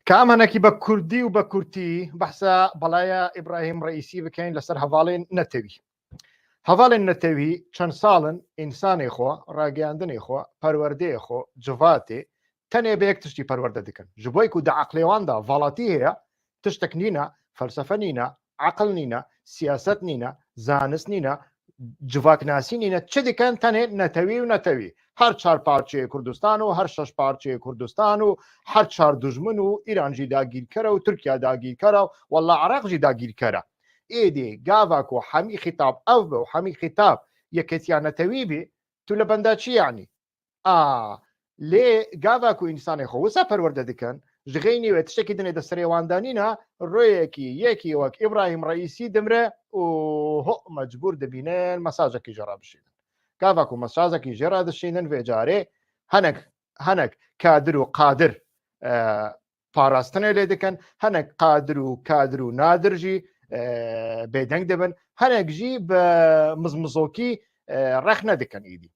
كامانێکی بە کوردی و بە کورتی بەحسا بەڵایە ئیبراهیم ڕئیسی بکەین لەسەر هەواڵێن نەتەوی. هەواڵێن نەتەوی چەند ساڵن ئینسانێ خۆ ڕاگەاندنێ خۆ پەروەردەیە خۆ جواتێ تەنێ بە یەک تشتی پەروەردە دەکەن ji بۆی و دەعقلێواندا ڤاڵاتی هەیە تشتێک نینە فەلسەفە نینە عقل نینە سیاست نینە زانست نینە جوواکناسی نینە چ دەکەن تەنێ نەتەوی و نەتەوی هەر چار پارچەیە کوردستان و هەر شەش پارچەیە کوردستان و هەر چار دوژمن و ئیرانجی داگیرکەرە و تورکیا داگیرکەرە و وەڵا عراقجی داگیرکەرە ئێدێ گاواک و هەمی خیتاب ئەو بە و هەمی خیتاب یەکێتیان نەتەوی بێ تو لە بەندا چی یعنی لێ گاواک و ئینسانی خۆ وسا پەروەردە دەکەن ژغەی نوێ تشتێکی دنێ دەسەرێواندانینە ڕۆیەکی یەکی وەک ئیبراهیم ڕئیسی دمرە و هۆ مەجبور دەبینن مەساجێکی ژەڕا بشێنن گاواک و مەساجێکی ژێرا دەشێنن وێجارێ هەنێک کادر و قادر پاراستنە لێ دەکەن هەنێک قادر و کادر و نادرژی بێدەنگ دەبن هەنێکژی بە مزمزۆکی ڕەخ نەدەکەن ئیدی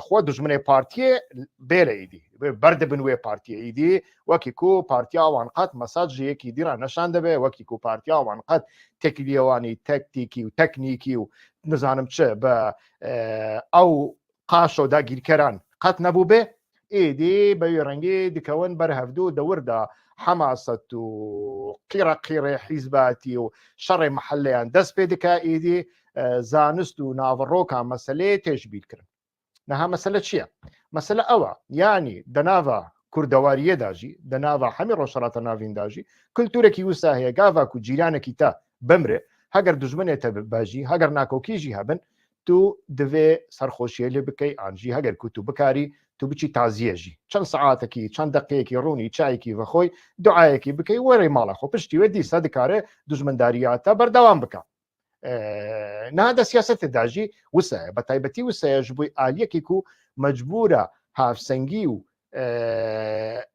خۆ دژمنێ پارتیە بێرە ئیدی بەردەبن وێ پارتیە ئیدی وەکی و پارتیاوان قەت مەساجەیەکی دیران نەشان دەبێ وەکی و پارتیاوان قەت تەکلیێوانی تەکتیکی و تەکنیکی و نزانم چ بە ئەو قاش و داگیرکەران قەت نەبوو بێ ئیدی بەوێ ڕەنگی دکەون بەرهەفتوو دەوردا حماست و قیڕە حیزباتی و شەڕێ محلەیان دەست پێ دکا ئیدی زانست و ناوەڕۆکان مەسەلەیە تێژبیرکردن نەها مەسەلە چییە؟ مەسەلە ئەوە یانی دەناوە کوردەواریەداژی دەناوە هەمی ڕۆژهەڵاتە ناوینداژی کللتورێکی وسا هەیە گاواک و جیرانێکی تا بمرێ هەگەر دژمنێتە باژی هەگەر ناکۆکیژی هەبن تو دەوێ سەرخۆشیە لێ بکەی ئانجی هەگەر کوتو بکاری تو بچی تازیەژی چەند سعاتێکی چەند دقەیەکی ڕوونی چایەکی بەخۆی دوعاەکی بکەی وەرەی ماڵە خۆ پشتیوە دیسە دکارێ دژمنداریاتە بەردەوام بکە نادە سیاست داژی وسایە بە تایبەتی وسایەش بووی ئالیەکێک و مەجبورە هافسەنگی و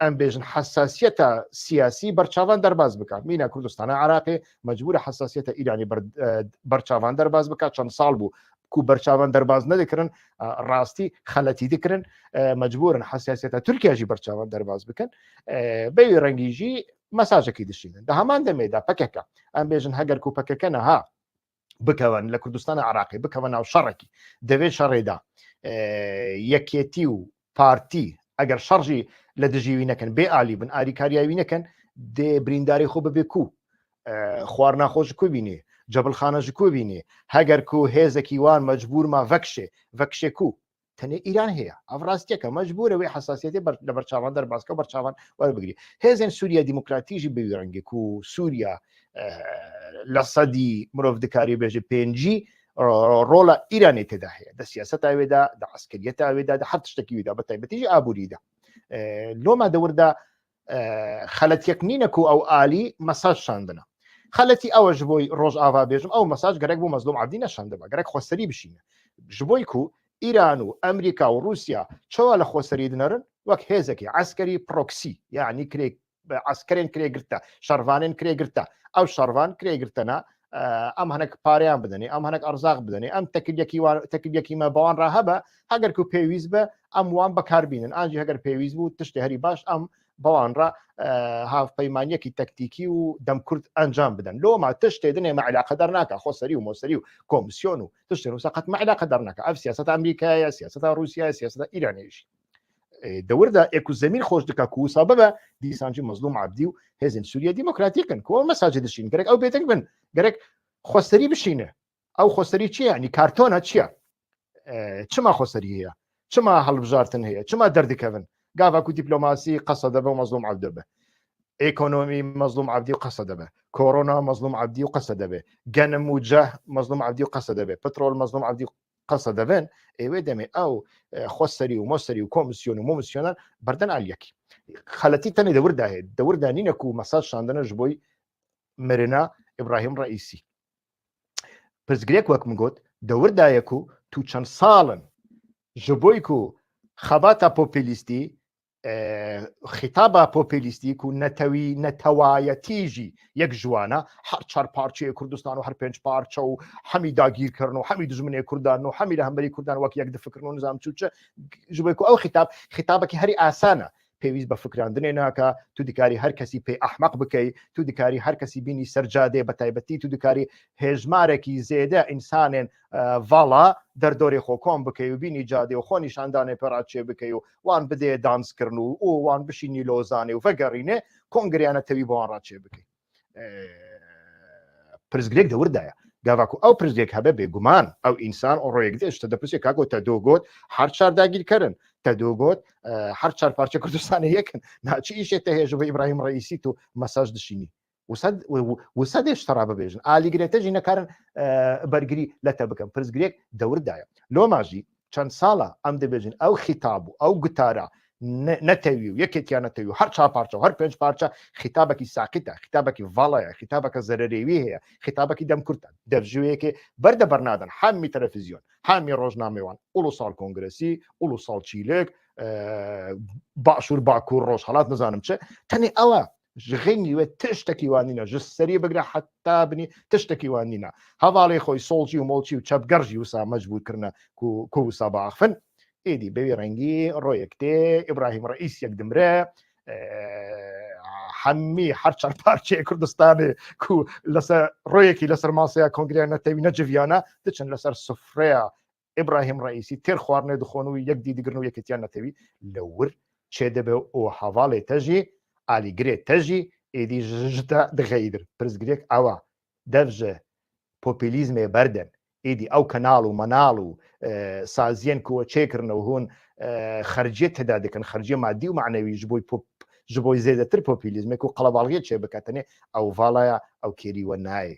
ئەم بێژن حساسیەتە سیاسی بەرچاوان دەرباز بکات مینە کوردستانە عراقی مەجبورە حساسیەتە ئیرانی بەرچاوان دەرباز بکات چەند ساڵ بوو کو بەرچاوان دەرباز نەدەکردن ڕاستی خەلەتی دەکردن مەجبورن حساسیەتە تورکیاژی بەرچاوان دەرباز بکەن بەوی ڕەنگیژی مەساجێکی دەشینن دە هەمان دەمێدا پەکەکە ئەم بێژن هەگەر و پەکەکە نەها بکەون لە کوردستانە عراقی بکەوە ناو شەڕێکی دەوێت شەڕێدا یەکێتی و پارتی ئەگەر شەڕژی لە دژیوی نەکەن بێ ئالی بن ئاریکاریاوی نەکەن دێ برینداری خۆ ببێ کو خوار ناخۆش کو بینێ جەبلخانەژ کو بینێ هەگەر کو هێزێکی وان مەجبورما ڤەکشێ کو تەنێ ئیران هەیە ئەو ڕاستیەکە مەجبورە وێ حساسیەتی لە بەرچاوان دەرباسکە و بەرچاوان وەربگری هێزن سووریا دیموکراتیژی بەوی ڕەنگێک و سووریا لە سەدی مرۆڤ دکاری بێژە پێنجی ڕۆڵە ئیرانی تێدا هەیە دە سیاست ئاوێدا دە عسکریەت ئاوێدا دە هەر تشتێکی ویدا بە تایبەتیژی ئابووریدا لۆما دەوردا خەلەتیەک نینەک و ئەو ئالی مەساج شاندنە خەلەتی ئەوەش بۆی ڕۆژ ئاوا بێژم ئەو مەساج گەرەک بۆ مەزلوم عەبدی نەشاندەبە گەرەک خۆسەری بشینە ji بۆی کو ئیران و ئەمریکا و رووسیا چۆوە لە خۆسەری دنەرن وەک هێزێکی عسکەری پرۆکسی یعنی عسکرێن کرێگرتە شەڕوانێن کرێگرتە ئەو شەڕوان کرێگرتەنا ئەم هەنێک پاریان بدەنێ ئەم هەنێک ئەرزاق بدەنێ ئەم تەکلیەکی مە بەوان ڕاهەبە هەگەر و پێویست بە ئەم وان بەکاربینن ئاجی هەگەر پێویست بوو تشتی هەری باش ئەم بەوانڕ هاوپەیمانیەکی تەکتیکی و دەمکورد ئەنجام بدەن لۆما تشتێ دنێ مەعلاقەدار ناکە خۆسەری و مۆسەری و کۆمیسیۆن و تشتێن و سەقەت مەعلاقەدار ناکە ئەف سیاسەت ئەمریکایە سیاسەتە رووسیا سیاسەتە ئیرانیشی دەوردا ئێک و زەمین خۆش دکا کوسا ببە دیسانجی مەزلوم عەبدی و هێزن سووریا دیموکراتیکن کۆ مەساجە دەشین گەرەک ئەو بێتەک بن گەرەک خۆسەری بشینە ئەو خۆسەری چییە ینی کارتۆنە چییە چما خۆسەری هەیە چما هەڵبژارتن هەیە چما دەردەکەون گاواک و دیپلۆماسی قەسە دەبە و مەزلوم عەبد دەبە ئێکۆنۆمی مەزلوم عەبدی و قەسە دەبە کۆڕۆنا مەزلوم عەبدی و قەسە دەبێ گەنم و جەه مەزلوم عەبدی و قەسە دەبێ پترۆل مەزلوم عەبدی قەسە دەبن ئێوێ دەمێ ئەو خۆسەری و مۆسەری و کۆمیسیۆن و مۆمیسیۆنان بەردەن ئالیەکی خەلەتی تەنێ دەوردا هەیە دەوردا نینەک و مەساج شاندنەش بۆی مرنا ئیبراهیم ڕئیسی پرزگرێک وەکم گوت دەوردایەک و تو چەند ساڵن ji بۆی و خەباتە پۆپیلیستی خیتابە پۆپیلیستی و نەتەوایەتیژی یەک ژوانە هەر چار پارچەیە کوردستان و هەر پێنج پارچە و هەمی داگیرکردن و هەمی دژمنێ کوردان و هەمی لە هەمبەری کوردان وەک یەک دەفکردن و نظام چوچە ji بۆی ئەو خیتابێکی هەری ئاسانە پێویست بە فکراندنێ ناکە تو دیکاری هەر کەسی پێی ئەحمەق بکەی تو دیکاری هەر کەسی بینی سەرجادێ بە تایبەتی تو دیکاری هێژمارێکی زێدە ئینسانێن ڤاڵا دەردۆری خۆ کۆم بکەی و بینی جادێ و خۆ نیشاندانێ پێڕاچێ بکەی و وان بدێ دانسکردن و وان بشینی لۆزانێ و فەگەڕینێ کۆنگریانە تەوی بۆوان ڕاچێ بکەی پرزگرێک دەوردایە گاواکو ئەو پرزگێک هەبێ بێگومان ئەو ئینسان ئەو ڕۆیەک دێشتە دەپرسێ کاگۆ تەدۆگۆت هەر چار داگیرکردن تەدۆگۆت هەر چار پارچە کوردستانی یەکن ناچی ئیشێتە هێژ بە ئیبراهیم ڕئیسی و مەساژ دشینی وسە دێشتەڕا ببێژن ئالیگرێتەژی نەکارن بەرگری لەتە بکەم پرزگرێک دەوردایە لۆماژی چەند ساڵە ئەم دەبێژن ئەو خیتاب و ئەو گوتارە نەتەوی و یەکێکیان نەتەوی و هەر چا پارچە و هەر پێنج پارچە خیتابێکی ساقیتە خیتابێکی ڤاڵەیە خیتابەکە زەرەرێوی هەیە خیتابێکی دەمکورتە دەرژوەیەکێ بەردە بەرنادن هەمی تەلەڤیزیۆن هەمی ڕۆژنامەوان ئوڵوساڵ کۆنگرەسی ئوڵوساڵ چیلێک باشوور باکوور ڕۆژهەڵات نزانم چه تەنێ ئەوە ژغێنیوێت تشتێکی وانینە ژ سەری بگرە حتا بنی تشتێکی وانینە هەواڵی خۆی سۆڵجی و مۆڵچی و چەپگەڕژی وسا مەجبورکردنە کووسا باخفن ئێدی بەوی ڕەنگی ڕۆیەکتێ ئیبراهیم ڕئیسیەک دمرە هەمی هەر چەند پارچەیە کوردستانێ کو لەسەر ڕۆیەکی لەسەر ماسەیە کۆنگریان نەتەوی نەجڤیانە دچن لەسەر سفرەیە ئیبراهیم ڕئیسی تێر خواردنێ دخۆن و یەک دیدیگرن و یەکێتیان نەتەوی لەور چێ دەبێ ئەو هەواڵێ تەژی ئالیگرێت تەژی ئێدی ژدە دغەیدر پرزگرێک ئەوە دەڤژە پۆپیلیزمێ بەردەن ئیدی ئەو کەناڵ و مەناڵ و سازیەن کووە چێکردنەوە هۆن خەرجێت تێدا دەکەن خەرجیە مادی و معنەوی ji بۆی زێدەتر پۆپیلیزمێک و قەڵەباڵغیە چێ بکاتنێ ئەو ڤاڵایە ئەو کێریوە نایە